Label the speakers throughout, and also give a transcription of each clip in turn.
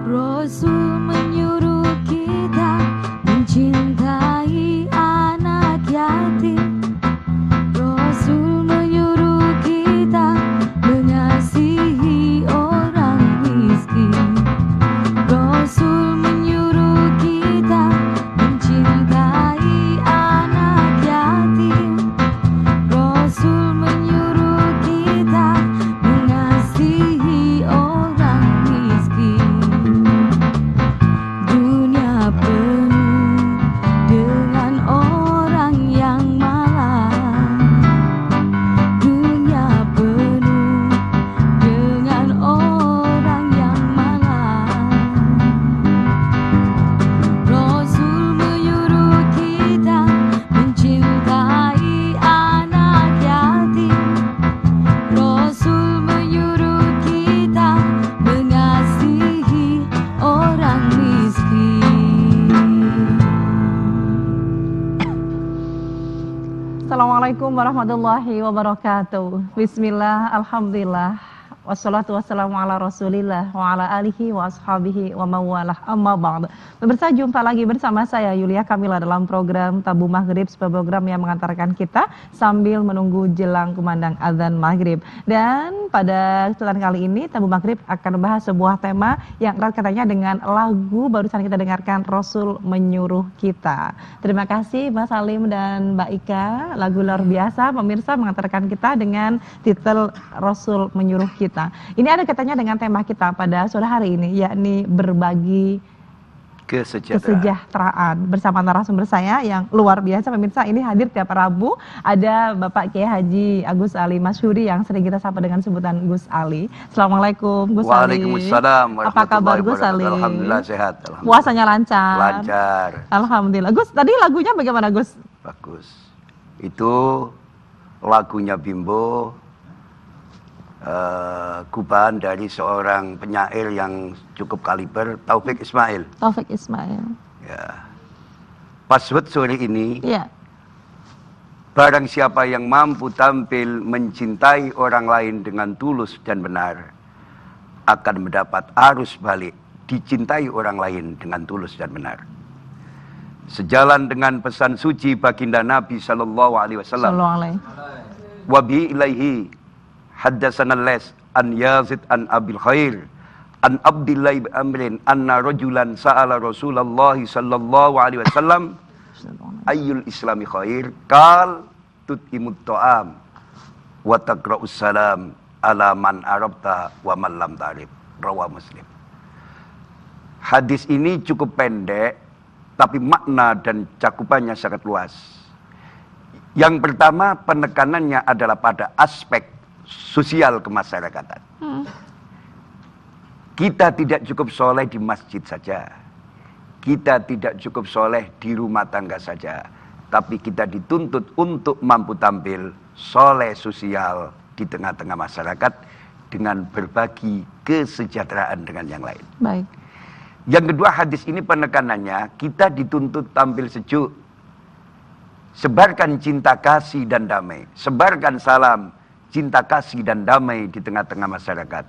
Speaker 1: Rasul menyuruh kita mencintai anak yatim. Rasul menyuruh kita mengasihi orang miskin. Rasul menyuruh kita mencintai anak yatim. Rasul menyuruh kita mengasihi orang miskin. Dunia penuh dengan orang yang malang. Dunia penuh dengan orang yang malang. Rasul menyuruh kita mencintai anak yatim. Rasul menyuruh kita mengasihi orang miskin.
Speaker 2: Assalamualaikum warahmatullahi wabarakatuh. Bismillah, alhamdulillah, wassalatu wassalamu ala rasulillah wa ala alihi wa ashabihi wa mawalah, amma ba'd. Pemirsa, jumpa lagi bersama saya Yulia Kamila dalam program Tabu Maghrib, sebuah program yang mengantarkan kita sambil menunggu jelang kumandang azan maghrib. Dan pada kesempatan kali ini Tabu Maghrib akan membahas sebuah tema yang erat katanya dengan lagu barusan kita dengarkan, Rasul Menyuruh Kita. Terima kasih Mas Salim dan Mbak Ika, lagu luar biasa pemirsa mengantarkan kita dengan titel Rasul Menyuruh Kita. Ini ada katanya dengan tema kita pada sore hari ini, yakni berbagi kesejahteraan. Bersama narasumber saya yang luar biasa pemirsa, ini hadir tiap Rabu, ada Bapak Kiai Haji Agus Ali Masyhuri yang sering kita sapa dengan sebutan Gus Ali. Assalamualaikum Gus Ali.
Speaker 3: Waalaikumsalam.
Speaker 2: Apa kabar Gus Ali?
Speaker 3: Alhamdulillah sehat. Alhamdulillah.
Speaker 2: Puasanya lancar?
Speaker 3: Lancar.
Speaker 2: Alhamdulillah. Gus, tadi lagunya bagaimana Gus?
Speaker 3: Bagus. Itu lagunya Bimbo, kubaan dari seorang penyair yang cukup kaliber, Taufik Ismail.
Speaker 2: Taufik Ismail.
Speaker 3: Ya. Password sore ini,
Speaker 2: Iya.
Speaker 3: barang siapa yang mampu tampil mencintai orang lain dengan tulus dan benar, akan mendapat arus balik dicintai orang lain dengan tulus dan benar. Sejalan dengan pesan suci baginda Nabi Sallallahu Alaihi Wasallam.
Speaker 2: Sallallahu alaihi.
Speaker 3: Wabi ilaihi haddatsana les an Yazid an Abil Khair an Abdillah bin Amrin anna rajulan sa'ala Rasulullah sallallahu alaihi wasallam ayyul islami khair qal tut'imut ta'am wa taqra'us salam ala man arabta wa man lam ta'rif, rawah Muslim. Hadis ini cukup pendek tapi makna dan cakupannya sangat luas. Yang pertama, penekanannya adalah pada aspek sosial kemasyarakatan. Kita tidak cukup soleh di masjid saja. Kita tidak cukup soleh di rumah tangga saja. Tapi kita dituntut untuk mampu tampil soleh sosial di tengah-tengah masyarakat dengan berbagi kesejahteraan dengan yang lain.
Speaker 2: Baik.
Speaker 3: Yang kedua, hadis ini penekanannya kita dituntut tampil sejuk. Sebarkan cinta kasih dan damai. Sebarkan salam cinta kasih dan damai di tengah-tengah masyarakat.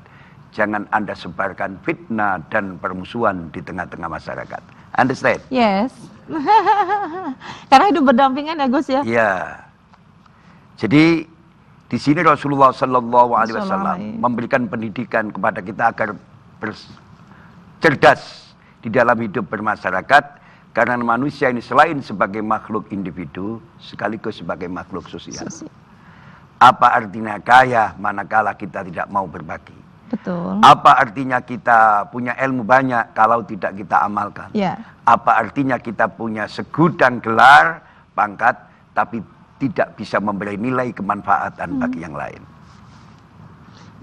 Speaker 3: Jangan Anda sebarkan fitnah dan permusuhan di tengah-tengah masyarakat. Understand?
Speaker 2: Yes. Karena hidup berdampingan ya Gus ya.
Speaker 3: Ya. Jadi di sini Rasulullah Sallallahu Alaihi Wasallam memberikan pendidikan kepada kita agar cerdas di dalam hidup bermasyarakat. Karena manusia ini selain sebagai makhluk individu, sekaligus sebagai makhluk sosial. Apa artinya kaya manakala kita tidak mau berbagi?
Speaker 2: Betul.
Speaker 3: Apa artinya kita punya ilmu banyak kalau tidak kita amalkan?
Speaker 2: Ya.
Speaker 3: Apa artinya kita punya segudang gelar, pangkat, tapi tidak bisa memberi nilai kemanfaatan bagi yang lain?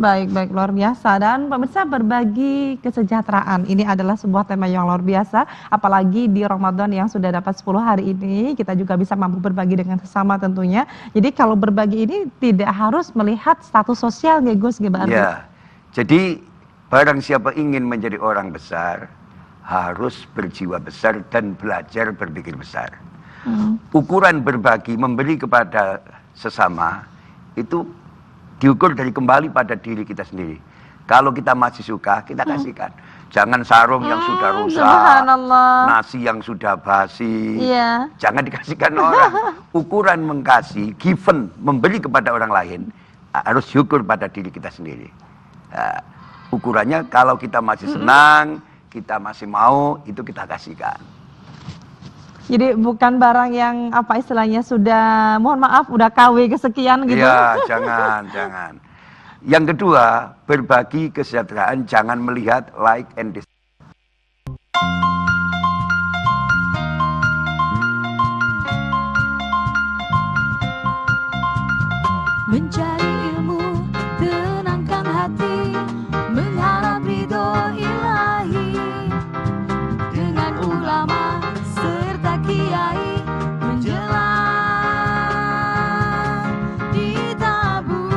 Speaker 2: Baik, luar biasa. Dan pemirsa, berbagi kesejahteraan ini adalah sebuah tema yang luar biasa. Apalagi di Ramadan yang sudah dapat 10 hari ini, kita juga bisa mampu berbagi dengan sesama tentunya. Jadi kalau berbagi ini tidak harus melihat status sosial ya Gus,
Speaker 3: ya. Jadi barang siapa ingin menjadi orang besar, harus berjiwa besar dan belajar berpikir besar. Ukuran berbagi, memberi kepada sesama, itu diukur dari kembali pada diri kita sendiri. Kalau kita masih suka, kita kasihkan. Jangan sarung yang sudah rusak,
Speaker 2: Subhanallah.
Speaker 3: nasi yang sudah basi,
Speaker 2: Iya.
Speaker 3: jangan dikasihkan orang. Ukuran mengkasih, given, memberi kepada orang lain, harus syukur pada diri kita sendiri. Nah, ukurannya kalau kita masih senang, kita masih mau, itu kita kasihkan.
Speaker 2: Jadi bukan barang yang apa istilahnya sudah, mohon maaf, udah KW kesekian gitu.
Speaker 3: Iya, jangan. Yang kedua, berbagi kesejahteraan, jangan melihat like and dislike.
Speaker 1: Mencari ilmu, tenangkan hati, mengharap ridho ilahi. Dengan ulama serta kiai, menjelang ditabur.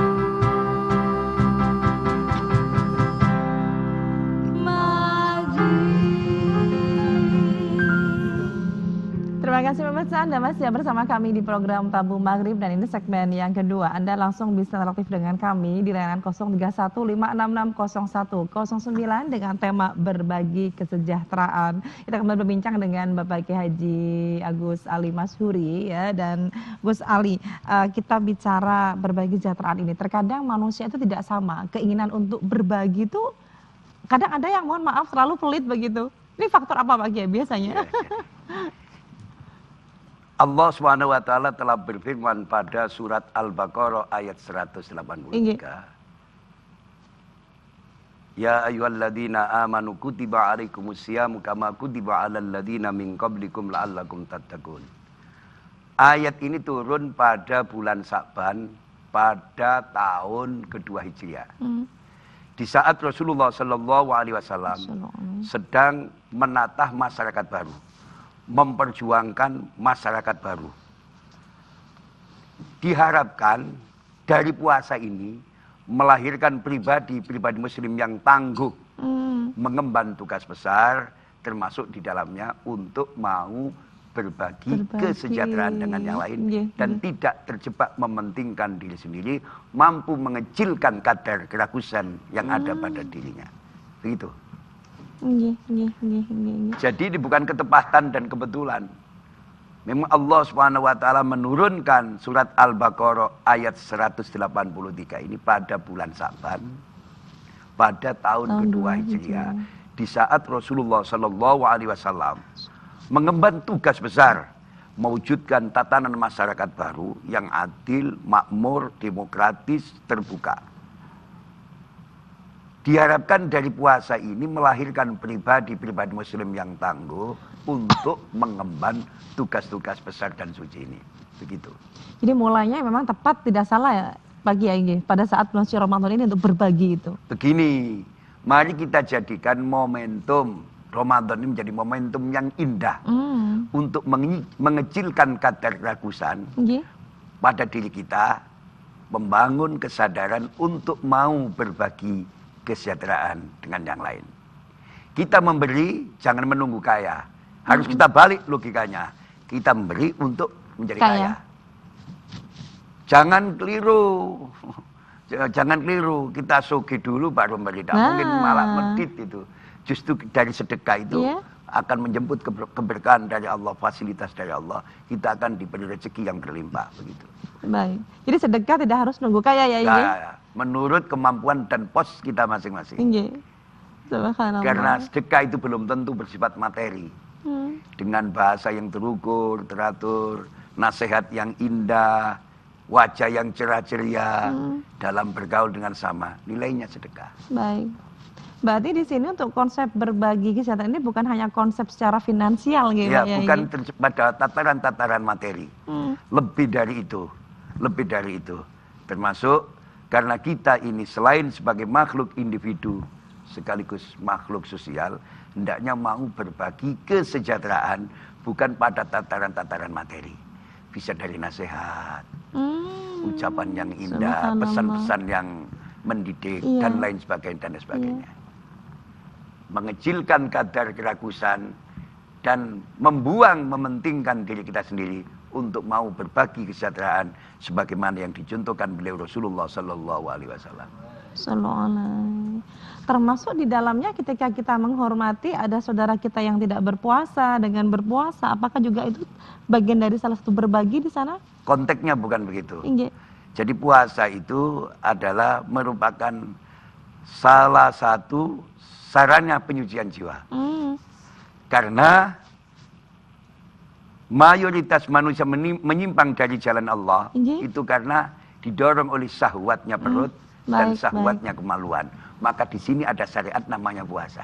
Speaker 2: Terima kasih pemirsa, Anda masih bersama kami di program Tabung Maghrib dan ini segmen yang kedua. Anda langsung bisa interaktif dengan kami di layanan 0315660109 dengan tema berbagi kesejahteraan. Kita akan berbincang dengan Bapak Kiai Haji Agus Ali Masyhuri ya, dan Gus Ali, kita bicara berbagi kesejahteraan ini. Terkadang manusia itu tidak sama, keinginan untuk berbagi itu kadang ada yang mohon maaf terlalu pelit begitu. Ini faktor apa Pak Kiai biasanya?
Speaker 3: Allah SWT telah berfirman pada surat Al-Baqarah ayat 183. Ya ayyuhalladzina amanu kutiba alaikumusyamu kama kutiba alal ladzina min qablikum la'allakum tattaqun. Ayat ini turun pada bulan Sa'ban pada tahun kedua Hijriah. Di saat Rasulullah SAW sedang menatah masyarakat baru, memperjuangkan masyarakat baru. Diharapkan dari puasa ini melahirkan pribadi muslim yang tangguh, mengemban tugas besar, termasuk di dalamnya untuk mau berbagi kesejahteraan dengan yang lain, dan tidak terjebak mementingkan diri sendiri, mampu mengecilkan kadar kerakusan yang ada pada dirinya. Begitu. Jadi ini bukan ketepatan dan kebetulan. Memang Allah SWT menurunkan surat Al-Baqarah ayat 183 ini pada bulan Sa'ban, pada tahun kedua Hijriah, di saat Rasulullah SAW mengemban tugas besar mewujudkan tatanan masyarakat baru yang adil, makmur, demokratis, terbuka. Diharapkan dari puasa ini melahirkan pribadi muslim yang tangguh untuk mengemban tugas-tugas besar dan suci ini. Begitu.
Speaker 2: Jadi mulainya memang tepat, tidak salah ya Pak Kiai pada saat bulan suci Ramadan ini untuk berbagi itu.
Speaker 3: Begini, mari kita jadikan momentum Ramadan ini menjadi momentum yang indah untuk mengecilkan kadar keragusan pada diri kita, membangun kesadaran untuk mau berbagi kesejahteraan dengan yang lain. Kita memberi, jangan menunggu kaya. Harus kita balik logikanya. Kita memberi untuk menjadi kaya. Jangan keliru. Jangan keliru. Kita sugih dulu baru memberi. Mungkin malah medit itu. Justru dari sedekah itu akan menjemput keberkahan dari Allah, fasilitas dari Allah. Kita akan diberi rezeki yang berlimpah. Begitu.
Speaker 2: Baik. Jadi sedekah tidak harus nunggu kaya ya,
Speaker 3: menurut kemampuan dan pos kita masing-masing. Karena sedekah itu belum tentu bersifat materi. Dengan bahasa yang terukur, teratur, nasihat yang indah, wajah yang cerah ceria, dalam bergaul dengan sama, nilainya sedekah.
Speaker 2: Baik. Berarti di sini untuk konsep berbagi kesehatan ini bukan hanya konsep secara finansial gitu ya.
Speaker 3: Bukan pada tataran-tataran materi. Lebih dari itu. Lebih dari itu. Termasuk karena kita ini selain sebagai makhluk individu sekaligus makhluk sosial, hendaknya mau berbagi kesejahteraan bukan pada tataran-tataran materi. Bisa dari nasihat, ucapan yang indah, pesan-pesan yang mendidik, dan lain sebagainya. Mengecilkan kadar keragusan dan mementingkan diri kita sendiri untuk mau berbagi kesejahteraan sebagaimana yang dicontohkan beliau Rasulullah Sallallahu Alaihi Wasallam.
Speaker 2: Termasuk di dalamnya ketika kita menghormati ada saudara kita yang tidak berpuasa, dengan berpuasa, apakah juga itu bagian dari salah satu berbagi di sana?
Speaker 3: Konteksnya bukan begitu.
Speaker 2: Inggih.
Speaker 3: Jadi puasa itu adalah merupakan salah satu sarana penyucian jiwa. Karena mayoritas manusia menyimpang dari jalan Allah itu karena didorong oleh syahwatnya perut dan syahwatnya kemaluan. Maka di sini ada syariat namanya puasa.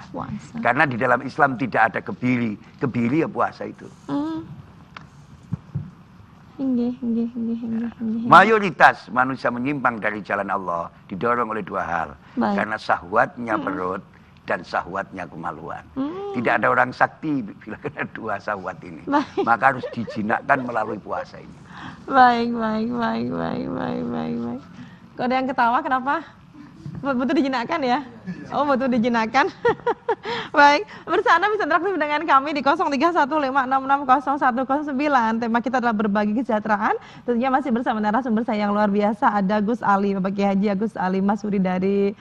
Speaker 3: Karena di dalam Islam tidak ada kebiri. Kebiri ya puasa itu. Mayoritas manusia menyimpang dari jalan Allah didorong oleh dua hal. Karena syahwatnya perut dan syahwatnya kemaluan. Tidak ada orang sakti bila kena dua syahwat ini. Maka harus dijinakkan melalui puasa ini.
Speaker 2: Baik. Kok ada yang ketawa, kenapa? Betul dijinakkan ya? Oh, betul dijinakkan. Baik, bersama bisa interaktif dengan kami di 0315660109. Tema kita adalah berbagi kesejahteraan. Tentunya masih bersama narasumber saya yang luar biasa, ada Gus Ali, Bapak Kiai Haji Agus Ali Masuri dari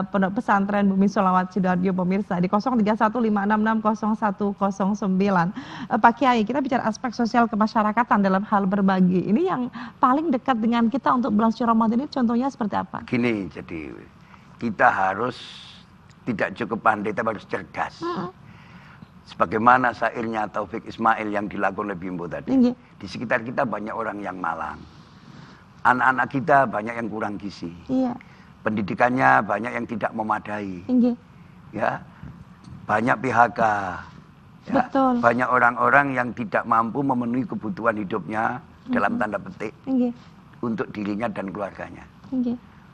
Speaker 2: Pondok Pesantren Bumi Sholawat Sidoarjo, pemirsa di 0315660109. Pak Kiai, kita bicara aspek sosial kemasyarakatan dalam hal berbagi. Ini yang paling dekat dengan kita untuk bulan suci Ramadan ini contohnya seperti apa?
Speaker 3: Gini, jadi kita harus tidak cukup pandai, tapi harus cerdas. Sebagaimana syairnya Taufik Ismail yang dilakukan oleh Bimbo tadi. Di sekitar kita banyak orang yang malang. Anak-anak kita banyak yang kurang gizi. Pendidikannya banyak yang tidak memadai. Ya, banyak PHK. Ya, banyak orang-orang yang tidak mampu memenuhi kebutuhan hidupnya dalam tanda petik untuk dirinya dan keluarganya.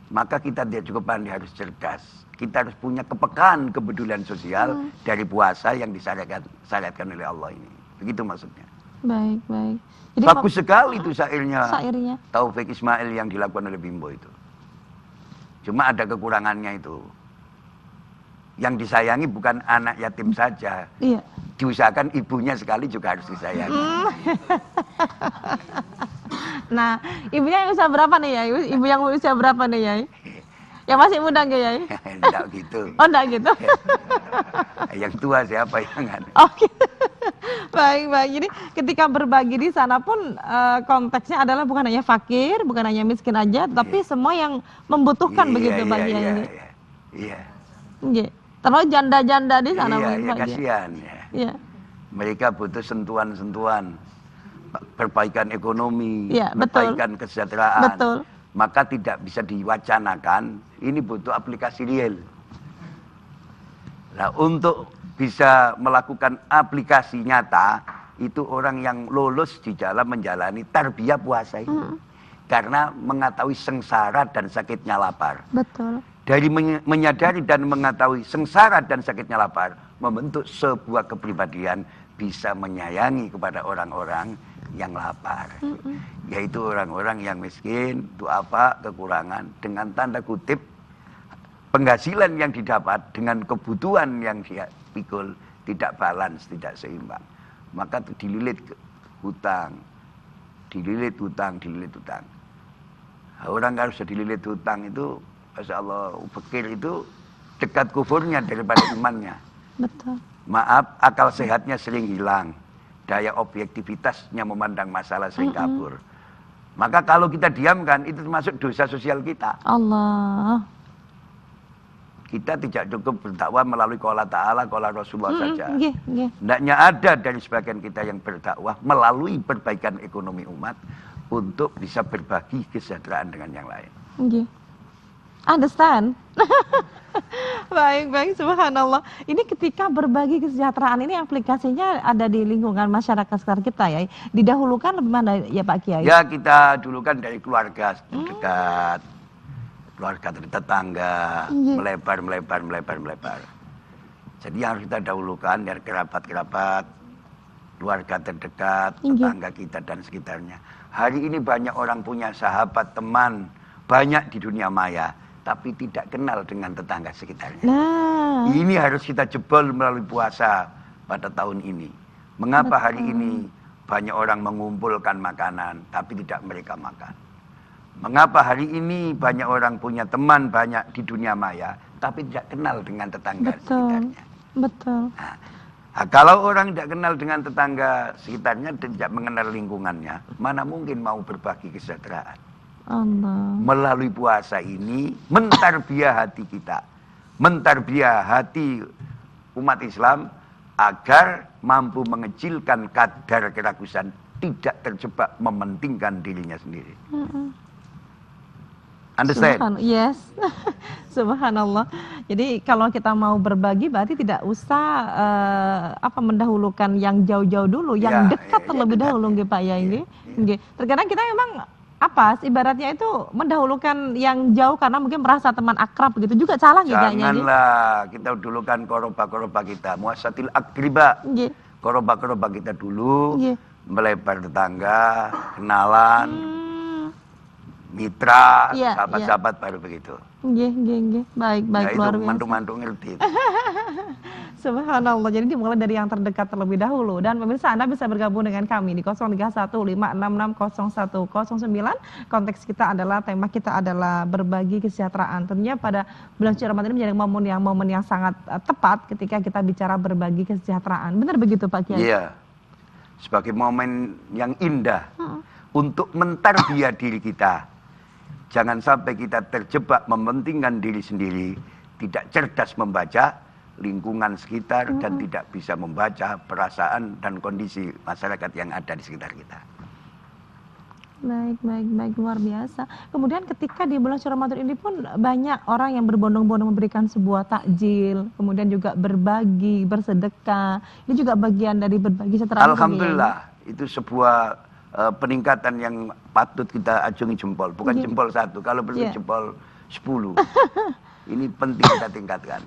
Speaker 3: Maka kita tidak cukup pandai, harus cerdas. Kita harus punya kepekaan kepedulian sosial dari puasa yang disyariatkan oleh Allah ini. Begitu maksudnya.
Speaker 2: Baik. Jadi
Speaker 3: bagus sekali itu syairnya Taufik Ismail yang dilakukan oleh Bimbo itu. Cuma ada kekurangannya itu. Yang disayangi bukan anak yatim saja. Diusahakan ibunya sekali juga harus disayangi.
Speaker 2: Nah, ibunya yang usia berapa nih ya? Ibu yang usia berapa nih ya? Yang masih muda nggak ya?
Speaker 3: Enggak gitu.
Speaker 2: Oh, enggak gitu.
Speaker 3: Yang tua siapa yang ada?
Speaker 2: Oke. Baik. Jadi ketika berbagi di sana pun konteksnya adalah bukan hanya fakir, bukan hanya miskin aja, tapi semua yang membutuhkan begitu bagian ini. Iya. Terus janda-janda di sana
Speaker 3: Iya, kasihan ya. Mereka butuh sentuhan-sentuhan. Perbaikan ekonomi, perbaikan kesejahteraan, maka tidak bisa diwacanakan. Ini butuh aplikasi real. Nah, untuk bisa melakukan aplikasi nyata, itu orang yang lulus di dalam menjalani tarbiyah puasa ini. Karena mengetahui sengsara dan sakitnya lapar. Dari menyadari dan mengetahui sengsara dan sakitnya lapar, membentuk sebuah kepribadian bisa menyayangi kepada orang-orang yang lapar, yaitu orang-orang yang miskin, duafa, kekurangan, dengan tanda kutip penghasilan yang didapat dengan kebutuhan yang dia pikul tidak balance, tidak seimbang, maka dililit hutang. Nah, orang kalau sudah dililit hutang itu, masya Allah, fakir itu dekat kufurnya daripada imannya. Maaf, akal sehatnya sering hilang. Daya objektivitasnya memandang masalah sering kabur. Maka kalau kita diamkan, itu termasuk dosa sosial kita.
Speaker 2: Allah.
Speaker 3: Kita tidak cukup berdakwah melalui qala ta'ala, qala Rasulullah saja. Hendaknya ada dari sebagian kita yang berdakwah melalui perbaikan ekonomi umat untuk bisa berbagi kesejahteraan dengan yang lain.
Speaker 2: Understand? Baik, subhanallah. Ini ketika berbagi kesejahteraan ini aplikasinya ada di lingkungan masyarakat sekitar kita ya. Didahulukan lebih mana ya Pak Kiai?
Speaker 3: Ya, kita dulukan dari keluarga terdekat, keluarga tetangga, melebar. Jadi yang harus kita dahulukan dari kerabat-kerabat, keluarga terdekat, tetangga kita dan sekitarnya. Hari ini banyak orang punya sahabat, teman, banyak di dunia maya, tapi tidak kenal dengan tetangga sekitarnya. Ini harus kita jebol melalui puasa pada tahun ini. Mengapa hari ini banyak orang mengumpulkan makanan, tapi tidak mereka makan? Mengapa hari ini banyak orang punya teman banyak di dunia maya, tapi tidak kenal dengan tetangga sekitarnya.
Speaker 2: Betul.
Speaker 3: Nah, kalau orang tidak kenal dengan tetangga sekitarnya, tidak mengenal lingkungannya, mana mungkin mau berbagi kesejahteraan.
Speaker 2: Allah.
Speaker 3: Melalui puasa ini, mentarbiah hati kita, mentarbiah hati umat Islam, agar mampu mengecilkan kadar kerakusan, tidak terjebak mementingkan dirinya sendiri. Understand?
Speaker 2: Yes. Subhanallah. Jadi kalau kita mau berbagi berarti tidak usah mendahulukan yang jauh-jauh dulu, yang dekat terlebih dahulu nggih Pak ya ini. Nggih. Terkadang kita memang ibaratnya itu mendahulukan yang jauh karena mungkin merasa teman akrab begitu juga salah nggih kayaknya.
Speaker 3: Janganlah kita dulukan koroba-koroba kita, muasatil akriba.
Speaker 2: Nggih.
Speaker 3: Koroba-koroba kita dulu,
Speaker 2: Nggih.
Speaker 3: melebar tetangga, kenalan, mitra,
Speaker 2: Iya,
Speaker 3: sahabat-sahabat baru begitu.
Speaker 2: Nggih. Baik,
Speaker 3: Ya
Speaker 2: luar
Speaker 3: itu
Speaker 2: biasa.
Speaker 3: mantu-mantu ngerti.
Speaker 2: Subhanallah. Jadi dimulai dari yang terdekat terlebih dahulu. Dan pemirsa, Anda bisa bergabung dengan kami di 0315660109. Konteks kita adalah, tema kita adalah berbagi kesejahteraan. Tentunya pada bulan suci Ramadan ini menjadi momen yang sangat tepat ketika kita bicara berbagi kesejahteraan. Benar begitu Pak Kiai?
Speaker 3: Iya. Sebagai momen yang indah untuk mentarbiah diri kita. Jangan sampai kita terjebak mementingkan diri sendiri, tidak cerdas membaca lingkungan sekitar dan tidak bisa membaca perasaan dan kondisi masyarakat yang ada di sekitar kita.
Speaker 2: Baik, luar biasa. Kemudian ketika di bulan suci Ramadan ini pun banyak orang yang berbondong-bondong memberikan sebuah takjil, kemudian juga berbagi, bersedekah. Ini juga bagian dari berbagi secara
Speaker 3: Alhamdulillah, itu sebuah peningkatan yang patut kita acungi jempol, bukan jempol satu, kalau perlu jempol 10. Ini penting kita tingkatkan.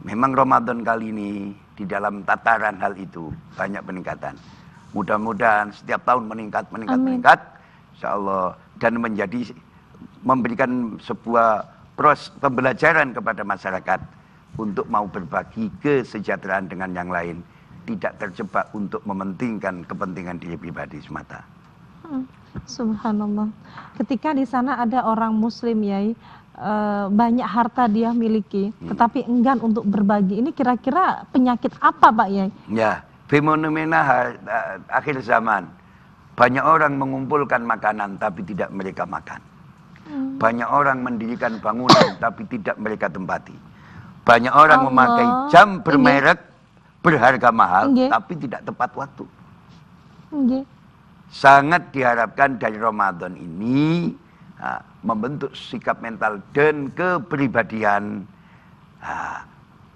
Speaker 3: Memang Ramadan kali ini di dalam tataran hal itu banyak peningkatan. Mudah-mudahan setiap tahun meningkat, insya Allah, dan memberikan sebuah pembelajaran kepada masyarakat untuk mau berbagi kesejahteraan dengan yang lain. Tidak terjebak untuk mementingkan kepentingan diri pribadi semata.
Speaker 2: Subhanallah. Ketika di sana ada orang Muslim Yai, banyak harta dia miliki, tetapi enggan untuk berbagi. Ini kira-kira penyakit apa Pak Yai?
Speaker 3: Ya, fenomena akhir zaman. Banyak orang mengumpulkan makanan tapi tidak mereka makan. Banyak orang mendirikan bangunan tapi tidak mereka tempati. Banyak orang memakai jam bermerek, berharga mahal, tapi tidak tepat waktu. Sangat diharapkan dari Ramadan ini membentuk sikap mental dan kepribadian,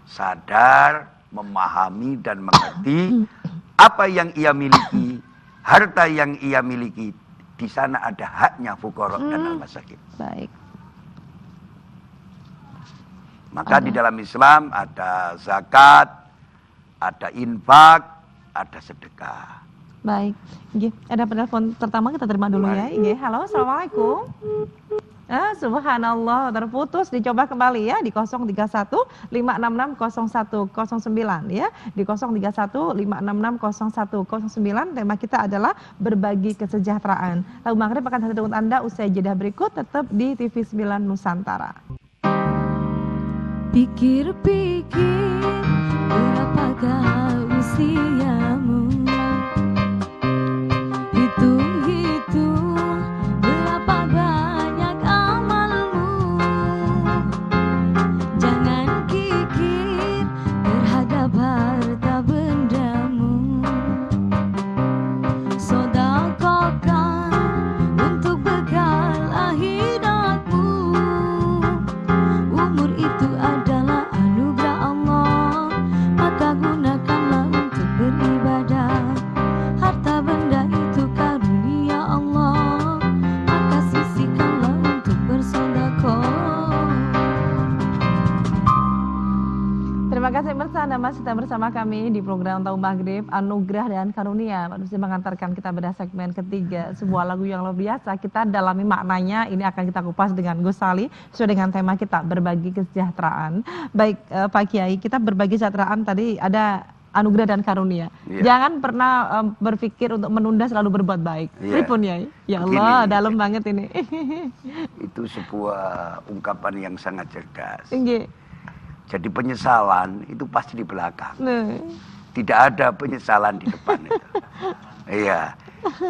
Speaker 3: sadar, memahami dan mengerti apa yang ia miliki, harta yang ia miliki, di sana ada haknya fuqara dan al-masakin.
Speaker 2: Baik.
Speaker 3: Maka di dalam Islam ada zakat, ada infak, ada sedekah.
Speaker 2: Baik, ada penelpon pertama, kita terima dulu ya. Halo, assalamualaikum. Subhanallah, terputus, dicoba kembali ya di 031-566-0109 ya. Di 031-566-0109, tema kita adalah berbagi kesejahteraan. Lalu maghrib akan hadir dengan Anda usai jeda berikut, tetap di TV 9 Nusantara.
Speaker 1: Pikir-pikir berapakah usiamu, hitung-hitung berapa banyak amalmu. Jangan kikir terhadap harta bendamu, sedekahkan untuk bekal akhiratmu. Umur itu adalah anugerah Allah, maka gunakanlah untuk beribadah. Harta benda itu karunia Allah, maka sisihkanlah untuk bersedekah.
Speaker 2: Terima kasih pemirsa, Anda masih bersama kami di program Tahu Maghrib, Anugerah dan Karunia. Pak Nusri mengantarkan kita pada segmen ketiga, sebuah lagu yang luar biasa. Kita dalami maknanya, ini akan kita kupas dengan Gus Sali sesuai dengan tema kita, berbagi kesejahteraan. Baik Pak Kiai, kita berbagi kesejahteraan tadi ada anugerah dan karunia.
Speaker 3: Iya.
Speaker 2: Jangan pernah berpikir untuk menunda, selalu berbuat baik.
Speaker 3: Iya.
Speaker 2: Pripun Yai? Ya
Speaker 3: Begini.
Speaker 2: Allah, dalam banget ini.
Speaker 3: Itu sebuah ungkapan yang sangat cerdas.
Speaker 2: Nggih.
Speaker 3: Jadi penyesalan itu pasti di belakang.
Speaker 2: Nah.
Speaker 3: Tidak ada penyesalan di depan itu. Iya.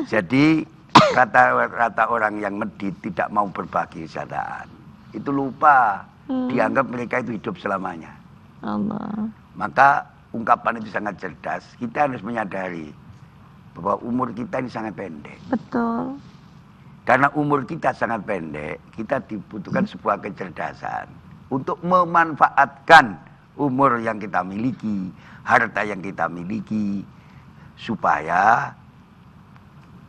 Speaker 3: Jadi rata-rata orang yang medit tidak mau berbagi kesadaran. Itu lupa. Dianggap mereka itu hidup selamanya.
Speaker 2: Allah.
Speaker 3: Maka ungkapan itu sangat cerdas. Kita harus menyadari bahwa umur kita ini sangat pendek.
Speaker 2: Betul.
Speaker 3: Karena umur kita sangat pendek, kita dibutuhkan sebuah kecerdasan untuk memanfaatkan umur yang kita miliki, harta yang kita miliki, supaya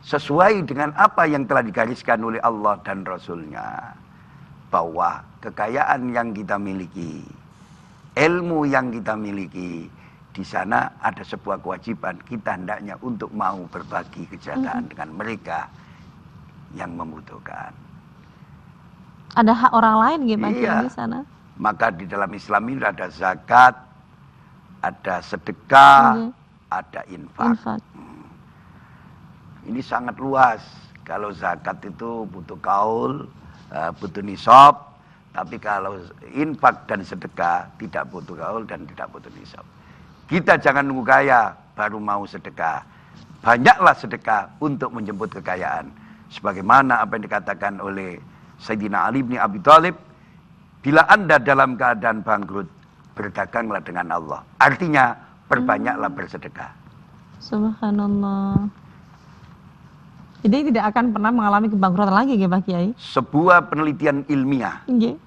Speaker 3: sesuai dengan apa yang telah digariskan oleh Allah dan Rasul-Nya, bahwa kekayaan yang kita miliki, ilmu yang kita miliki, di sana ada sebuah kewajiban kita hendaknya untuk mau berbagi kesejahteraan dengan mereka yang membutuhkan.
Speaker 2: Ada hak orang lain gitu Pak
Speaker 3: Iya.
Speaker 2: di sana.
Speaker 3: Maka di dalam Islam ini ada zakat, ada sedekah, ada infak.
Speaker 2: Infak.
Speaker 3: Ini sangat luas. Kalau zakat itu butuh kaul, butuh nisab. Tapi kalau infak dan sedekah tidak butuh kaul dan tidak butuh nisab. Kita jangan nunggu kaya baru mau sedekah. Banyaklah sedekah untuk menjemput kekayaan. Sebagaimana apa yang dikatakan oleh Sayyidina Ali bin Abi Thalib, bila Anda dalam keadaan bangkrut, berdaganglah dengan Allah. Artinya, perbanyaklah bersedekah.
Speaker 2: Subhanallah. Jadi tidak akan pernah mengalami kebangkrutan lagi ya Pak Kiai?
Speaker 3: Sebuah penelitian ilmiah,
Speaker 2: Nggih.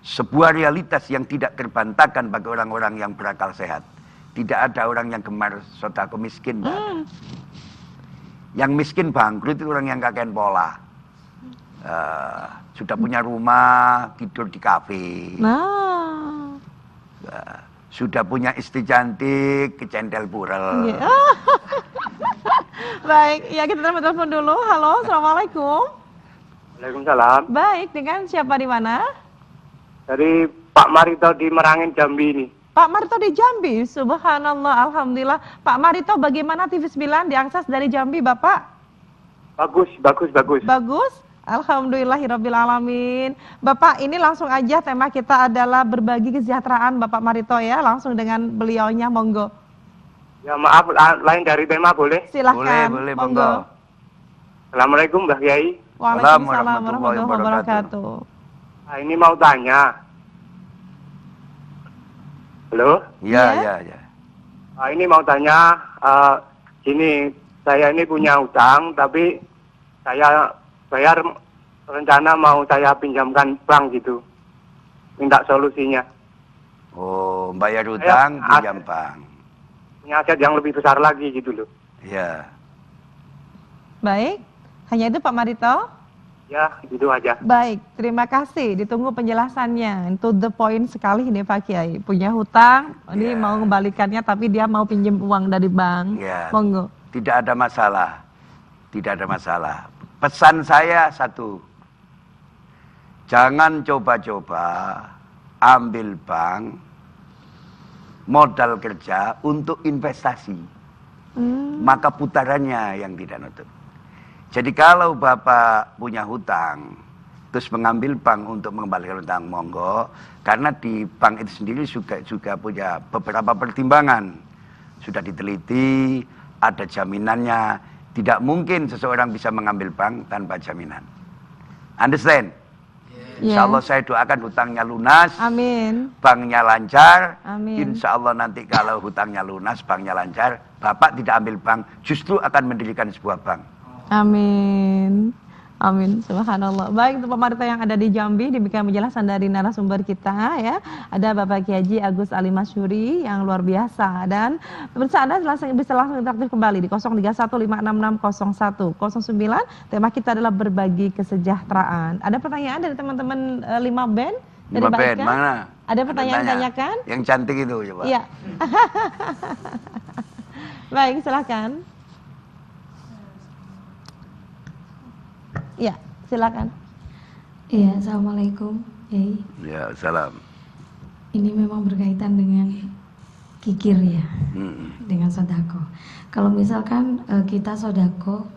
Speaker 3: sebuah realitas yang tidak terbantahkan bagi orang-orang yang berakal sehat. Tidak ada orang yang gemar sedekah miskin. Yang miskin bangkrut itu orang yang kakek pola. Sudah punya rumah, tidur di kafe.
Speaker 2: Nah.
Speaker 3: Sudah punya istri cantik, kecendel purel.
Speaker 2: Nggih. Baik, ya kita telepon dulu. Halo, Assalamualaikum.
Speaker 4: Waalaikumsalam.
Speaker 2: Baik, dengan siapa di mana?
Speaker 4: Dari Pak Marito di Merangin, Jambi ini.
Speaker 2: Pak Marito di Jambi, subhanallah, alhamdulillah. Pak Marito, bagaimana TV9 diakses dari Jambi, Bapak?
Speaker 4: Bagus, bagus, bagus.
Speaker 2: Bagus, alhamdulillahirabbil alamin. Bapak, ini langsung aja tema kita adalah berbagi kesejahteraan Bapak Marito ya, langsung dengan beliaunya, monggo.
Speaker 4: Ya maaf, lain dari tema boleh?
Speaker 2: Silahkan,
Speaker 3: Boleh, monggo.
Speaker 4: Assalamualaikum Mbak Kiai.
Speaker 2: Waalaikumsalam
Speaker 3: warahmatullahi
Speaker 2: warahmatullahi wabarakatuh.
Speaker 4: Nah, ini mau tanya. Halo?
Speaker 3: Ya.
Speaker 4: Nah, ini mau tanya, gini, saya ini punya utang, tapi saya bayar rencana mau saya pinjamkan bank gitu. Minta solusinya.
Speaker 3: Oh, bayar utang, pinjam bank.
Speaker 4: Punya aset yang lebih besar lagi gitu loh.
Speaker 3: Ya.
Speaker 2: Baik, hanya itu Pak Marito?
Speaker 4: Ya, gitu aja.
Speaker 2: Baik, terima kasih. Ditunggu penjelasannya. To the point sekali ini Pak Kiai. Punya hutang, ini mau mengembalikannya tapi dia mau pinjam uang dari bank.
Speaker 3: Ya.
Speaker 2: Monggo.
Speaker 3: Tidak ada masalah. Tidak ada masalah. Pesan saya satu. Jangan coba-coba ambil bank modal kerja untuk investasi. Maka putarannya yang tidak nutup. Jadi kalau Bapak punya hutang, terus mengambil bank untuk mengembalikan hutang, monggo. Karena di bank itu sendiri juga punya beberapa pertimbangan. Sudah diteliti, ada jaminannya. Tidak mungkin seseorang bisa mengambil bank tanpa jaminan. Understand? Insya Allah saya doakan hutangnya lunas.
Speaker 2: Amin.
Speaker 3: Banknya lancar.
Speaker 2: Amin.
Speaker 3: Insya Allah nanti kalau hutangnya lunas, banknya lancar, Bapak tidak ambil bank, justru akan mendirikan sebuah bank.
Speaker 2: Amin. Amin. Subhanallah. Baik, untuk Pak Marito yang ada di Jambi, demikian penjelasan dari narasumber kita ya. Ada Bapak Kiai Haji Agus Ali Masyuri yang luar biasa, dan pemirsa Anda bisa langsung interaktif kembali di 0315660109. Tema kita adalah berbagi kesejahteraan. Ada pertanyaan dari teman-teman 5 band dari
Speaker 3: 5
Speaker 2: Mbak
Speaker 3: band,
Speaker 2: Ika?
Speaker 3: mana?
Speaker 2: Ada pertanyaan
Speaker 3: Tanya.
Speaker 2: tanyakan?
Speaker 3: Yang cantik itu coba.
Speaker 2: Iya. Baik, silakan. Ya, silakan.
Speaker 1: Iya, Assalamualaikum, Yai.
Speaker 3: Ya, salam.
Speaker 1: Ini memang berkaitan dengan kikir ya dengan sodako. Kalau misalkan kita sodako,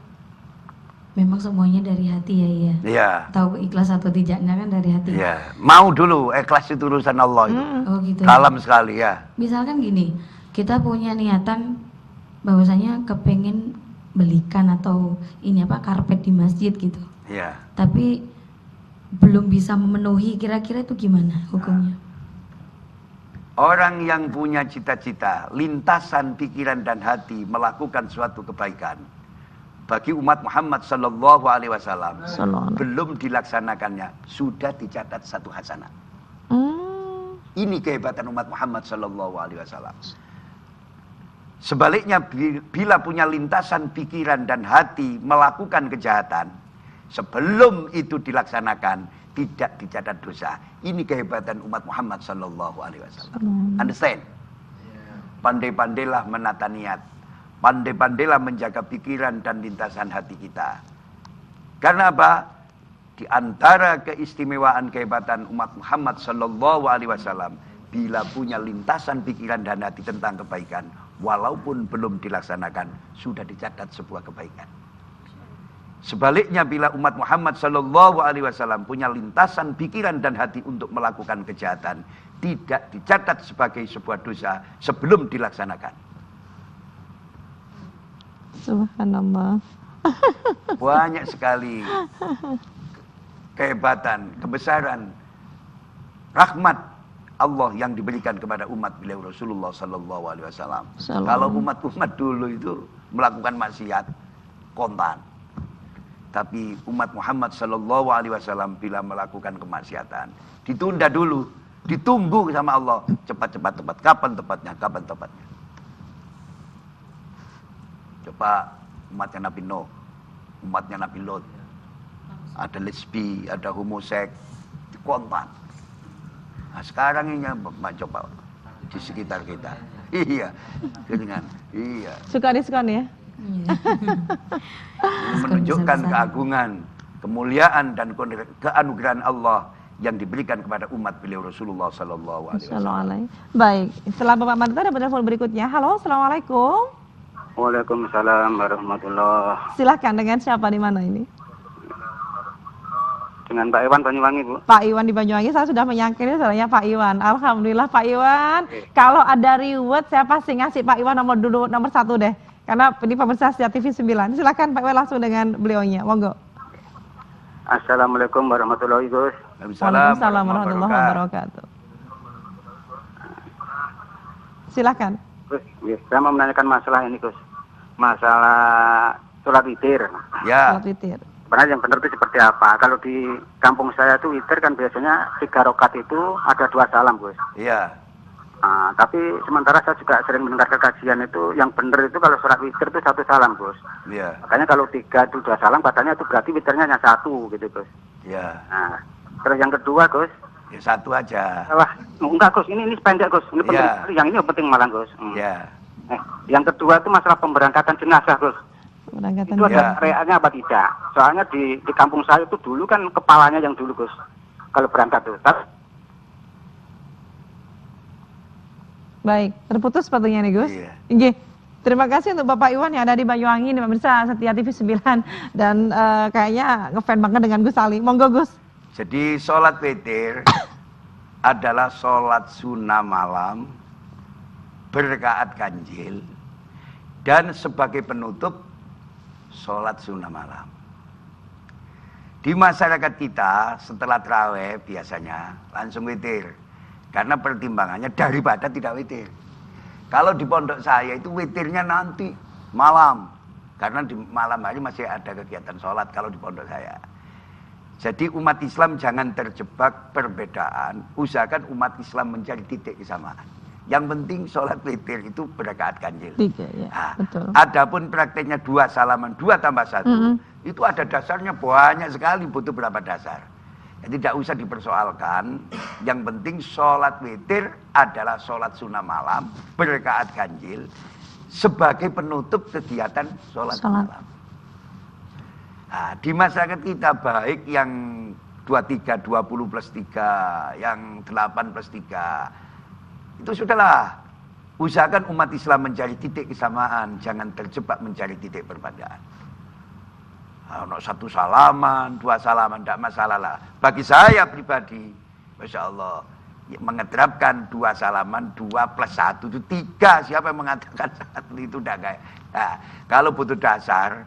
Speaker 1: memang semuanya dari hati ya.
Speaker 3: Iya.
Speaker 1: Tahu ikhlas atau tidaknya kan dari hati.
Speaker 3: Iya. Mau dulu, ikhlas itu urusan Allah itu.
Speaker 1: Oh gitu.
Speaker 3: Dalam sekali ya.
Speaker 1: Misalkan gini, kita punya niatan bahwasanya kepengen belikan atau ini apa karpet di masjid gitu.
Speaker 3: Iya.
Speaker 1: Tapi belum bisa memenuhi, kira-kira itu gimana hukumnya?
Speaker 3: Orang yang punya cita-cita, lintasan pikiran dan hati melakukan suatu kebaikan bagi umat Muhammad Sallallahu Alaihi Wasallam belum dilaksanakannya, sudah dicatat satu hasanah. Ini kehebatan umat Muhammad Sallallahu Alaihi Wasallam. Sebaliknya, bila punya lintasan pikiran dan hati melakukan kejahatan, sebelum itu dilaksanakan tidak dicatat dosa. Ini kehebatan umat Muhammad Sallallahu Alaihi Wasallam. Understand? Pandai-pandailah menata niat, pandai-pandailah menjaga pikiran dan lintasan hati kita. Karena apa? Di antara keistimewaan kehebatan umat Muhammad Sallallahu Alaihi Wasallam, bila punya lintasan pikiran dan hati tentang kebaikan, walaupun belum dilaksanakan, sudah dicatat sebuah kebaikan. Sebaliknya, bila umat Muhammad Sallallahu Alaihi Wasallam punya lintasan pikiran dan hati untuk melakukan kejahatan, tidak dicatat sebagai sebuah dosa sebelum dilaksanakan.
Speaker 2: Subhanallah.
Speaker 3: Banyak sekali kehebatan, kebesaran, rahmat Allah yang diberikan kepada umat beliau Rasulullah Sallallahu Alaihi Wasallam. Kalau umat-umat dulu itu melakukan maksiat kontan. Tapi umat Muhammad Sallallahu Alaihi Wasallam bila melakukan kemaksiatan, ditunda dulu, ditunggu sama Allah. Cepat-cepat tepat. Kapan tepatnya? Kapan tepatnya? Coba umatnya Nabi Nuh, umatnya Nabi Lot, ada lesbi, ada homoseks, kontan. Nah, sekarang ini coba di sekitar kita. Iya, dengan iya.
Speaker 2: Suka diskon ya?
Speaker 3: Menunjukkan keagungan, kemuliaan dan keanugerahan Allah yang diberikan kepada umat beliau Rasulullah Sallallahu Alaihi Wasallam.
Speaker 2: Baik, setelah Bapak Marta ada penelpon berikutnya. Halo, assalamualaikum.
Speaker 4: Waalaikumsalam warahmatullah.
Speaker 2: Silahkan, dengan siapa di mana ini?
Speaker 4: Dengan Pak Iwan Banyuwangi, Bu.
Speaker 2: Pak Iwan di Banyuwangi, saya sudah menyangkiri suaranya Pak Iwan. Alhamdulillah Pak Iwan. Kalau ada reward saya pasti ngasih Pak Iwan nomor 1 deh. Karena ini pemirsa Setia TV 9. Silakan Pak Iwan langsung dengan beliaunya. Monggo.
Speaker 4: Assalamualaikum warahmatullahi wabarakatuh.
Speaker 2: Waalaikumsalam warahmatullahi wabarakatuh. Silakan.
Speaker 4: Gus, ya, saya mau menanyakan masalah ini, Gus. Masalah sholat witir.
Speaker 3: Ya.
Speaker 2: Sholat witir.
Speaker 4: Sebenarnya yang benar itu seperti apa? Kalau di kampung saya itu witir kan biasanya 3 rakaat itu ada 2 salam, Gus.
Speaker 3: Iya.
Speaker 4: Nah, tapi sementara saya juga sering mendengar kajian itu yang benar itu kalau sholat witir itu 1 salam, Gus.
Speaker 3: Iya.
Speaker 4: Makanya kalau 3 itu 2 salam, katanya itu berarti witirnya hanya 1 gitu, Gus.
Speaker 3: Iya.
Speaker 4: Nah, terus yang kedua, Gus.
Speaker 3: Ya, 1 aja.
Speaker 4: Wah, enggak, Gus. Ini pendek, Gus. Ini penting
Speaker 3: Iya.
Speaker 4: sekali. Yang ini penting malah, Gus.
Speaker 3: Iya.
Speaker 4: Yang kedua itu masalah pemberangkatan jenazah, Gus.
Speaker 2: Pemberangkatan
Speaker 4: Itu
Speaker 3: Ya.
Speaker 4: ada syariatnya apa tidak? Soalnya di kampung saya itu dulu kan kepalanya yang dulu, Gus. Kalau berangkat tuh.
Speaker 2: Baik, terputus sepertinya nih Gus.
Speaker 3: Iya.
Speaker 2: Nggih. Terima kasih untuk Bapak Iwan yang ada di Banyuwangi, nih pemirsa Setia TV 9 dan kayaknya ngefan banget dengan Gus Ali. Monggo Gus.
Speaker 3: Jadi sholat witir adalah sholat sunnah malam berkaat ganjil dan sebagai penutup sholat sunnah malam. Di masyarakat kita setelah tarawih biasanya langsung witir. Karena pertimbangannya daripada tidak witir. Kalau di pondok saya itu witirnya nanti malam. Karena di malam hari masih ada kegiatan sholat kalau di pondok saya. Jadi umat Islam jangan terjebak perbedaan. Usahakan umat Islam mencari titik kesamaan. Yang penting sholat witir itu berkaat ganjil.
Speaker 2: 3 ya,
Speaker 3: Nah,
Speaker 2: betul.
Speaker 3: adapun prakteknya 2 salaman, 2 tambah 1. Itu ada dasarnya banyak sekali, butuh berapa dasar. Jadi tidak usah dipersoalkan. Yang penting sholat witir adalah sholat sunnah malam berkaat ganjil sebagai penutup kegiatan sholat malam. Nah, di masyarakat kita baik yang 23, 20 plus 3, yang 8 plus 3 itu sudahlah Usahakan umat Islam mencari titik kesamaan, jangan terjebak mencari titik perbedaan. Nah, satu salaman, dua salaman, tidak masalah lah. Bagi saya pribadi, Masya Allah, mengeterapkan 2 salaman, 2 plus 1 itu 3. Siapa yang mengatakan 1 itu tidak kayak. Nah, kalau butuh dasar,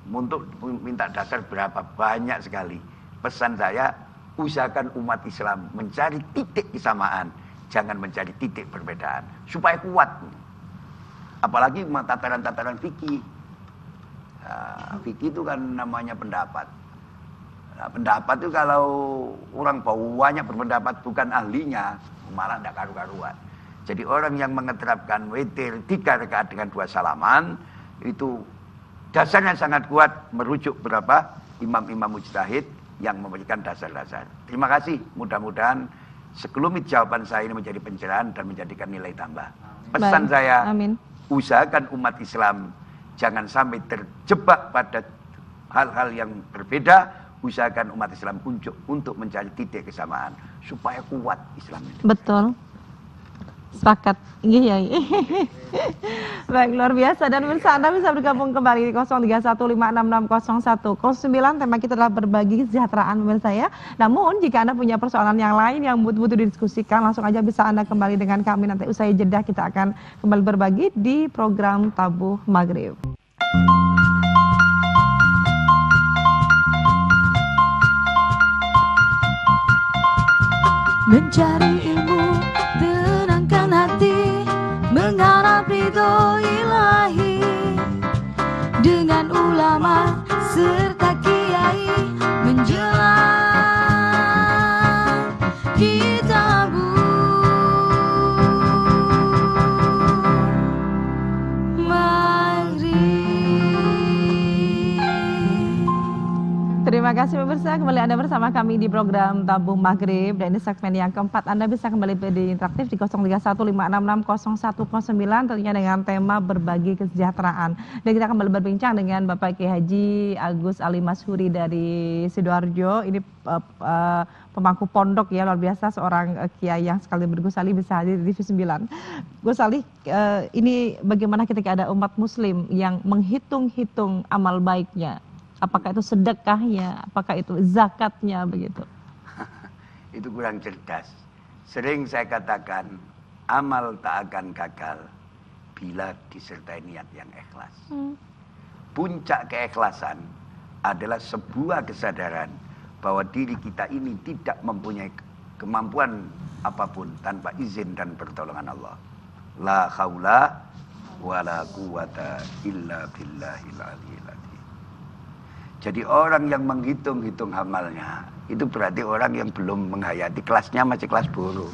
Speaker 3: untuk minta dasar berapa banyak sekali. Pesan saya, usahakan umat Islam mencari titik kesamaan, jangan mencari titik perbedaan, supaya kuat. Apalagi tataran-tataran fikih. Nah, fikih itu kan namanya pendapat. Nah, pendapat itu kalau orang banyak berpendapat bukan ahlinya, malah tidak karu-karuan. Jadi orang yang mengeterapkan witir 3 rakaat dengan 2 salaman, itu dasarnya sangat kuat, merujuk berapa imam-imam mujtahid yang memberikan dasar-dasar. Terima kasih, mudah-mudahan sekelumit jawaban saya ini menjadi pencerahan dan menjadikan nilai tambah. Pesan saya,
Speaker 2: Amin.
Speaker 3: Usahakan umat Islam jangan sampai terjebak pada hal-hal yang berbeda. Usahakan umat Islam untuk mencari titik kesamaan supaya kuat Islam ini.
Speaker 2: Betul. Sepakat. Iya, iya. Baik, luar biasa. Dan pemirsa, Anda bisa bergabung kembali di 0315660109. Tema kita adalah berbagi kesejahteraan pemirsa ya. Namun jika Anda punya persoalan yang lain yang butuh didiskusikan, langsung aja bisa Anda kembali dengan kami. Nanti usai jeda kita akan kembali berbagi di program Tabuh Maghrib.
Speaker 1: Mencari ilmu, tenangkan hati, mengharap ridho ilahi. Dengan ulama serta kiai menjelang kitab Maghrib.
Speaker 2: Terima kasih pemirsa, kembali Anda bersama kami di program Tabuh Maghrib. Dan di segmen yang keempat Anda bisa kembali di interaktif di 0315660109, tentunya dengan tema berbagi kesejahteraan. Dan kita kembali berbincang dengan Bapak Kiai Haji Agus Ali Mashuri dari Sidoarjo. Ini pemangku pondok ya, luar biasa, seorang kiai yang sekali Gus Ali bisa hadir di TV 9. Gus Ali, ini bagaimana ketika ada umat muslim yang menghitung-hitung amal baiknya? Apakah itu sedekahnya, apakah itu zakatnya, begitu?
Speaker 3: Itu kurang cerdas. Sering saya katakan, amal tak akan gagal bila disertai niat yang ikhlas. Puncak keikhlasan adalah sebuah kesadaran bahwa diri kita ini tidak mempunyai kemampuan apapun tanpa izin dan pertolongan Allah. La haula wa la quwata illa billahil aliyil azim. Jadi orang yang menghitung-hitung amalnya, itu berarti orang yang belum menghayati, kelasnya masih kelas buruh.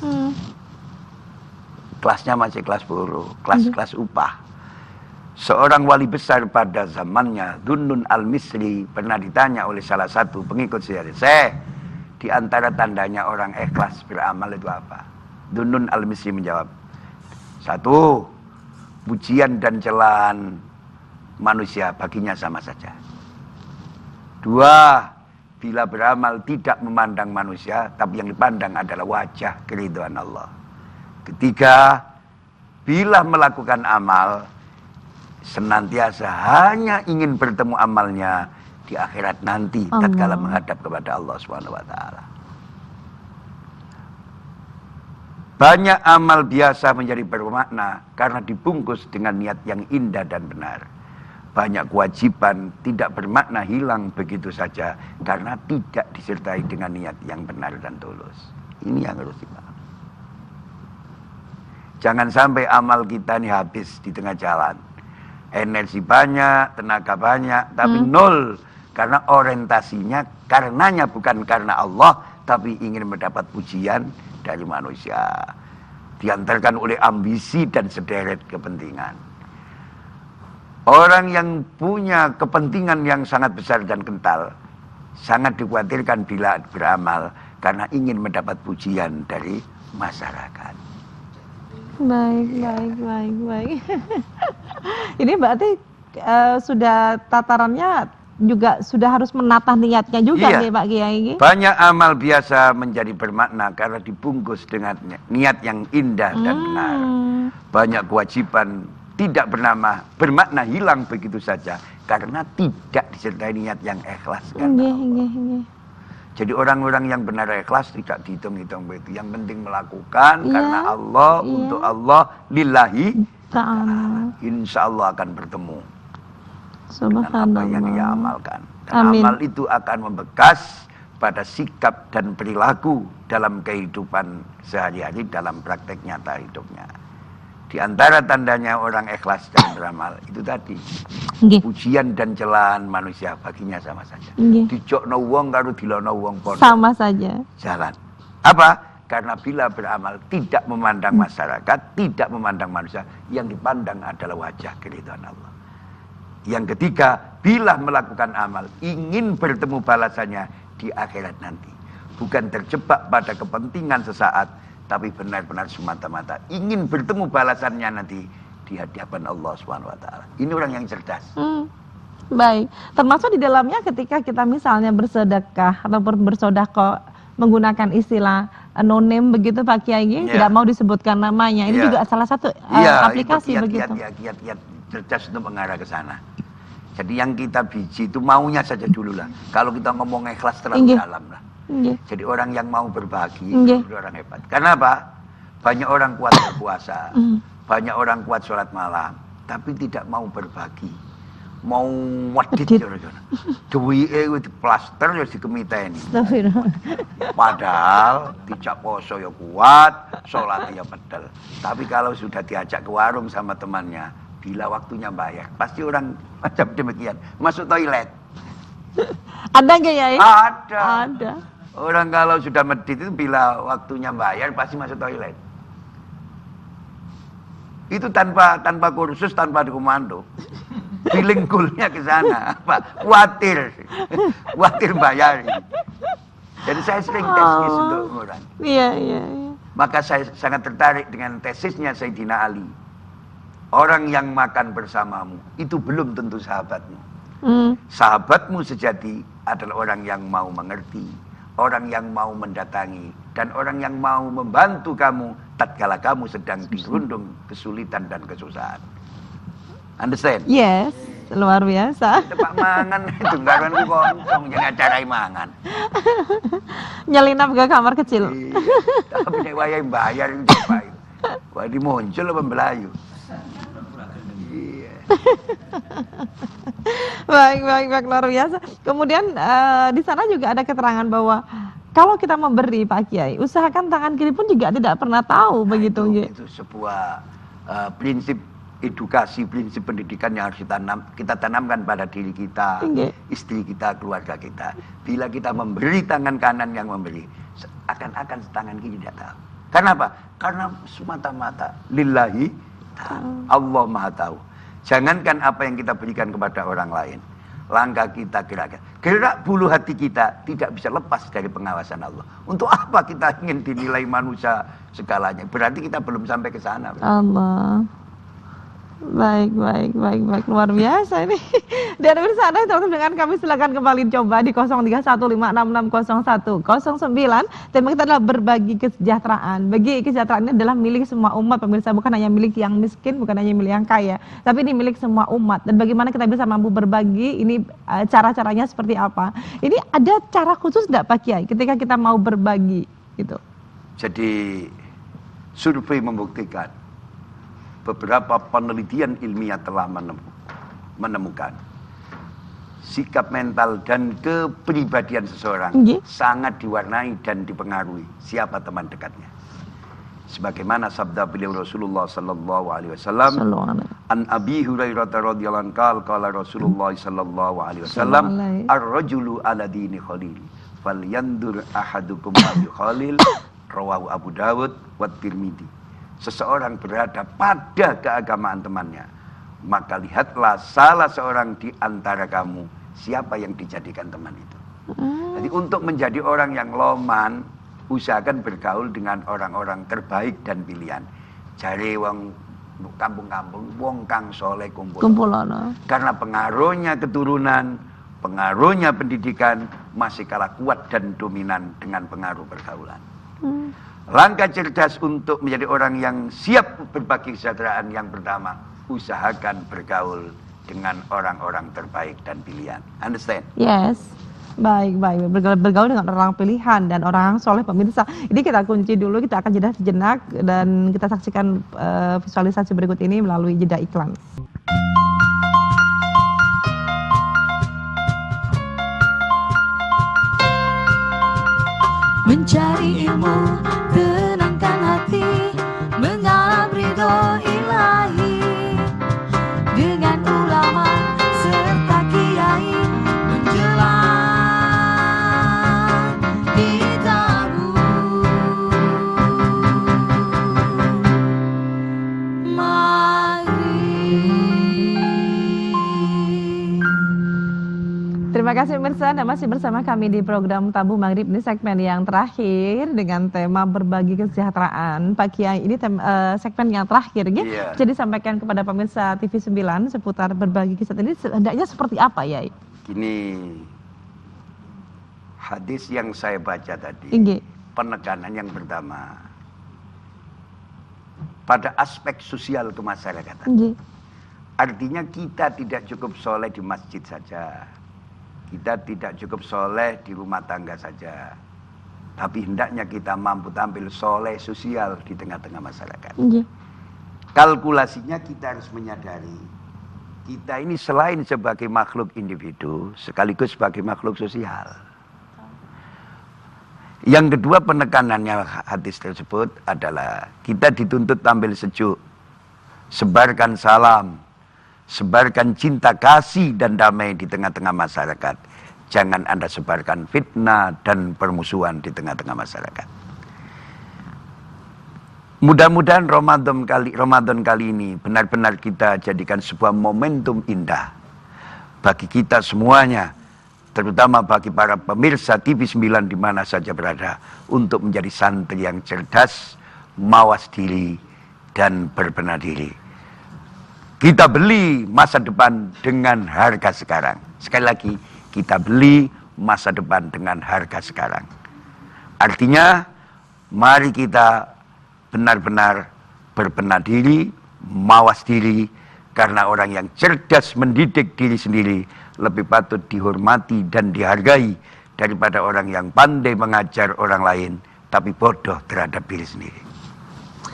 Speaker 3: Kelasnya masih kelas buruh, kelas upah. Seorang wali besar pada zamannya, Dhunnun al-Misri, pernah ditanya oleh salah satu pengikut saya, di antara tandanya orang ikhlas beramal itu apa? Dhunnun al-Misri menjawab, 1, pujian dan celaan manusia baginya sama saja. 2, bila beramal tidak memandang manusia, tapi yang dipandang adalah wajah keridhaan Allah. 3, bila melakukan amal, senantiasa hanya ingin bertemu amalnya di akhirat nanti, tatkala menghadap kepada Allah SWT. Banyak amal biasa menjadi bermakna karena dibungkus dengan niat yang indah dan benar. Banyak kewajiban tidak bermakna hilang begitu saja karena tidak disertai dengan niat yang benar dan tulus. Ini yang harus dipahami. Jangan sampai amal kita ini habis di tengah jalan. Energi banyak, tenaga banyak, tapi nol. Karena orientasinya karenanya bukan karena Allah, tapi ingin mendapat pujian dari manusia. Diantarkan oleh ambisi dan sederet kepentingan. Orang yang punya kepentingan yang sangat besar dan kental, sangat dikhawatirkan bila beramal karena ingin mendapat pujian dari masyarakat.
Speaker 2: Baik. Ini berarti sudah tatarannya juga sudah harus menata niatnya juga
Speaker 3: Iya.
Speaker 2: nih Pak Kiai.
Speaker 3: Banyak amal biasa menjadi bermakna karena dibungkus dengan niat yang indah dan benar. Banyak kewajiban tidak bermakna hilang begitu saja karena tidak disertai niat yang ikhlas karena Allah. Jadi orang-orang yang benar ikhlas tidak dihitung-hitung begitu. Yang penting melakukan karena Allah, untuk Allah, lillahi ta'ala. Insya Allah akan bertemu dengan apa yang ia amalkan. Dan amal itu akan membekas pada sikap dan perilaku dalam kehidupan sehari-hari, dalam praktek nyata hidupnya. Di antara tandanya orang ikhlas dan beramal itu tadi, pujian dan celaan manusia baginya sama saja. Dijokno wong karo dilono wong padha
Speaker 2: sama saja
Speaker 3: jalan. Apa? Karena bila beramal tidak memandang masyarakat, tidak memandang manusia, yang dipandang adalah wajah keridhaan Allah. Yang ketiga, bila melakukan amal ingin bertemu balasannya di akhirat nanti, bukan terjebak pada kepentingan sesaat, tapi benar-benar semata-mata ingin bertemu balasannya nanti di hadapan Allah SWT. Ini orang yang cerdas.
Speaker 2: Baik, termasuk di dalamnya ketika kita misalnya bersedekah ataupun bersedekah menggunakan istilah anonim begitu Pak Kiai, tidak mau disebutkan namanya. Ini juga salah satu aplikasi
Speaker 3: itu
Speaker 2: begitu.
Speaker 3: Kiat cerdas untuk mengarah ke sana. Jadi yang kita biji itu maunya saja dulu lah. Kalau kita ngomong ikhlas terlalu dalam lah. Jadi orang yang mau berbagi itu orang hebat. Karena apa? Banyak orang kuat berpuasa, banyak orang kuat sholat malam, tapi tidak mau berbagi, mau wadid. Duwi itu plaster ya dikemiteni. Padahal tidak poso ya kuat, sholat ya pedal. Tapi kalau sudah diajak ke warung sama temannya, bila waktunya bayar, pasti orang macam demikian, masuk toilet.
Speaker 2: Ada nggak ya?
Speaker 3: Ada. Orang kalau sudah medit itu bila waktunya bayar pasti masuk toilet. Itu tanpa kursus, tanpa dikomando. Feeling goalnya ke sana. Apa? Khawatir bayar. Jadi saya sering tesis untuk orang.
Speaker 2: Iya.
Speaker 3: Maka saya sangat tertarik dengan tesisnya Sayyidina Ali. Orang yang makan bersamamu itu belum tentu sahabatmu. Sahabatmu sejati adalah orang yang mau mengerti, orang yang mau mendatangi, dan orang yang mau membantu kamu tatkala kamu sedang dirundung kesulitan dan kesusahan. Understand?
Speaker 2: Yes, luar biasa.
Speaker 3: Tepak mangan itu ngaran ku koncong jangan acara mangan.
Speaker 2: Nyelinap ke kamar kecil.
Speaker 3: Tapi nek wayahe bayar itu coba. Wah di muncul apa Melayu.
Speaker 2: Baik, luar biasa. Kemudian di sana juga ada keterangan bahwa kalau kita memberi Pak Kiai, usahakan tangan kiri pun juga tidak pernah tahu begitu.
Speaker 3: Itu sebuah prinsip edukasi, prinsip pendidikan yang harus kita tanamkan pada diri kita, istri kita, keluarga kita. Bila kita memberi tangan kanan yang memberi, akan tangan kiri tidak tahu. Karena apa? Karena semata-mata lillahi ta'ala. Allah Maha tahu. Jangankan apa yang kita berikan kepada orang lain, langkah kita gerak bulu hati kita tidak bisa lepas dari pengawasan Allah. Untuk apa kita ingin dinilai manusia segalanya? Berarti kita belum sampai ke sana.
Speaker 2: Allah. Baik, luar biasa ini. Dan pemirsa Anda yang dengan kami, silakan kembali coba di 0315660109. Tema kita adalah berbagi kesejahteraan. Bagi kesejahteraan ini adalah milik semua umat pemirsa, bukan hanya milik yang miskin, bukan hanya milik yang kaya, tapi ini milik semua umat. Dan bagaimana kita bisa mampu berbagi, ini cara-caranya seperti apa? Ini ada cara khusus enggak Pak Kiai ketika kita mau berbagi gitu?
Speaker 3: Jadi survei membuktikan, beberapa penelitian ilmiah telah menemukan sikap mental dan kepribadian seseorang sangat diwarnai dan dipengaruhi siapa teman dekatnya. Sebagaimana sabda beliau Rasulullah sallallahu alaihi wasallam, an Abi Hurairah radhiyallahu anhu qala Rasulullah sallallahu alaihi wasallam, ar-rajulu ala dini khalil falyandur ahadukum ma yukhalil, rawahu Abu Dawud wa Tirmidzi. Seseorang berada pada keagamaan temannya, maka lihatlah salah seorang di antara kamu siapa yang dijadikan teman itu. Jadi untuk menjadi orang yang loman, usahakan bergaul dengan orang-orang terbaik dan pilihan. Jare wong kampung-kampung wong kang soleh kumpulono. Karena pengaruhnya keturunan, pengaruhnya pendidikan masih kalah kuat dan dominan dengan pengaruh pergaulan. Langkah cerdas untuk menjadi orang yang siap berbagi kesejahteraan yang pertama, usahakan bergaul dengan orang-orang terbaik dan pilihan. Understand?
Speaker 2: Yes. Baik. Bergaul dengan orang pilihan dan orang soleh pemirsa. Ini kita kunci dulu, kita akan jeda sejenak dan kita saksikan visualisasi berikut ini melalui jeda iklan.
Speaker 1: Mencari ilmu, tenangkan hati, mengharap ridho ilahi. Dengan ulama serta kiai menjelang kitabu.
Speaker 2: Terima kasih pemirsa, Anda masih bersama kami di program Tabu Maghrib. Ini segmen yang terakhir dengan tema berbagi kesejahteraan. Pak Kiai, ini segmen yang terakhir ya.
Speaker 3: Iya.
Speaker 2: Jadi sampaikan kepada pemirsa TV 9 seputar berbagi kesejahteraan ini hendaknya seperti apa ya?
Speaker 3: Gini, hadis yang saya baca tadi,
Speaker 2: Inggih.
Speaker 3: penekanan yang pertama pada aspek sosial kemasyarakatan.
Speaker 2: Inggih.
Speaker 3: Artinya kita tidak cukup soleh di masjid saja. Kita tidak cukup soleh di rumah tangga saja. Tapi hendaknya kita mampu tampil soleh sosial di tengah-tengah masyarakat.
Speaker 2: Inggih.
Speaker 3: Kalkulasinya kita harus menyadari, kita ini selain sebagai makhluk individu, sekaligus sebagai makhluk sosial. Yang kedua, penekanannya hadis tersebut adalah kita dituntut tampil sejuk, sebarkan salam, sebarkan cinta kasih dan damai di tengah-tengah masyarakat. Jangan Anda sebarkan fitnah dan permusuhan di tengah-tengah masyarakat. Mudah-mudahan Ramadan kali ini benar-benar kita jadikan sebuah momentum indah bagi kita semuanya, terutama bagi para pemirsa TV 9 di mana saja berada, untuk menjadi santri yang cerdas, mawas diri, dan berbenah diri. Kita beli masa depan dengan harga sekarang. Sekali lagi, kita beli masa depan dengan harga sekarang. Artinya, mari kita benar-benar berbenah diri, mawas diri, karena orang yang cerdas mendidik diri sendiri lebih patut dihormati dan dihargai daripada orang yang pandai mengajar orang lain, tapi bodoh terhadap diri sendiri.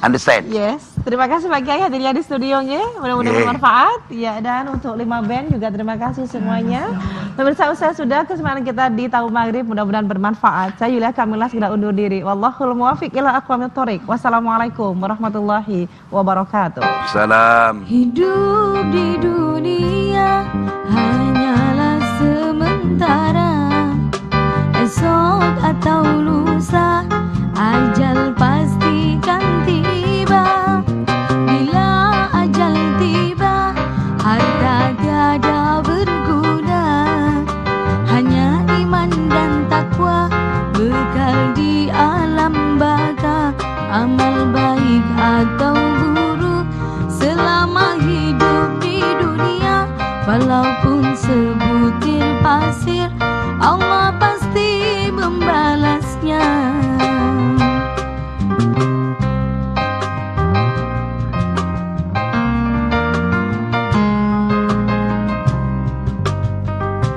Speaker 3: Understand?
Speaker 2: Yes, terima kasih Pak Kiai hadirnya di studionya, mudah-mudahan bermanfaat. Ya, dan untuk 5 band juga terima kasih semuanya. Pemirsa, usai sudah kesempatan kita di Tabu Maghrib, mudah-mudahan bermanfaat. Saya Yulia Kamila segera undur diri. Wallahul muwaffiq ila aqwamit thoriq. Wassalamualaikum warahmatullahi wabarakatuh.
Speaker 3: Salam.
Speaker 1: Hidup di dunia hanyalah sementara, esok atau lusa ajal pastikan tiba. Bila ajal tiba, harta tiada berguna, hanya iman dan takwa bekal di alam baka. Amal baik atau buruk selama hidup di dunia, walaupun sebutir pasir